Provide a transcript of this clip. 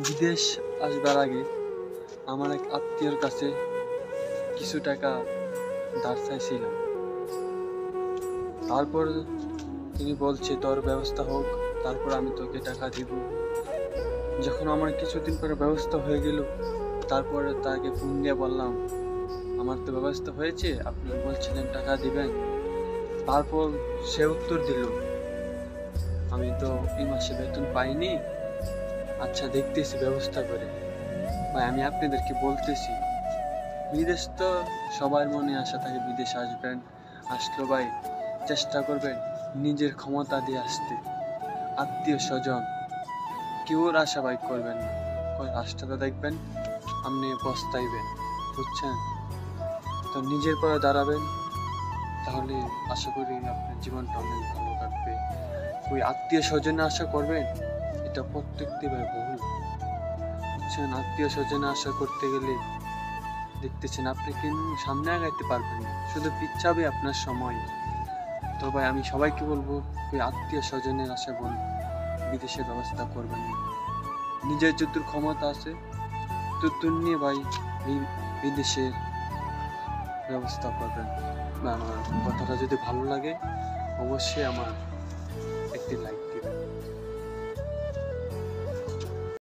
বিদেশ আসবার আগে আমার এক আত্মীয়র কাছে কিছু টাকা ধার চাইছিলাম। তারপর তিনি বলছে তোর ব্যবস্থা হোক, তারপর আমি তোকে টাকা দিব। যখন আমার কিছুদিন পরে ব্যবস্থা হয়ে গেল, তারপরে তাকে ফোন দিয়ে বললাম আমার তো ব্যবস্থা হয়েছে, আপনি বলছিলেন টাকা দিবেন। তারপর সে উত্তর দিল আমি তো এই মাসে বেতন পাইনি, আচ্ছা দেখতেছি ব্যবস্থা করে। ভাই আমি আপনাদেরকে বলতেছি, বিদেশ তো সবার মনে আশা থাকে বিদেশ আসবেন, আসলো ভাই চেষ্টা করবেন নিজের ক্ষমতা দিয়ে আসতে। আত্মীয় স্বজন কেউর আশা ভাই করবেন না, রাস্তাটা দেখবেন আপনি পস্তাইবেন, বুঝছেন? তো নিজের পায়ে দাঁড়াবেন, তাহলে আশা করি আপনার জীবনটা অনেক ভালো কাটবে। ওই আত্মীয় স্বজনে আশা করবেন, এটা প্রত্যেকটি ভাই ভুল, বুঝছেন? আত্মীয় স্বজনে আশা করতে গেলে দেখতেছেন আপনি কিন্তু সামনে আগাইতে পারবেন না, শুধু পিছাবে আপনার সময়। তো ভাই আমি সবাইকে বলবো ওই আত্মীয় স্বজনের আশা বিদেশের ব্যবস্থা করবেন না। নিজের যতদূর ক্ষমতা আছে ততদূর নিয়ে ভাই বিদেশের ব্যবস্থা করবেন। আমার কথাটা যদি ভালো লাগে অবশ্যই আমার একটি লাইক দিবেন।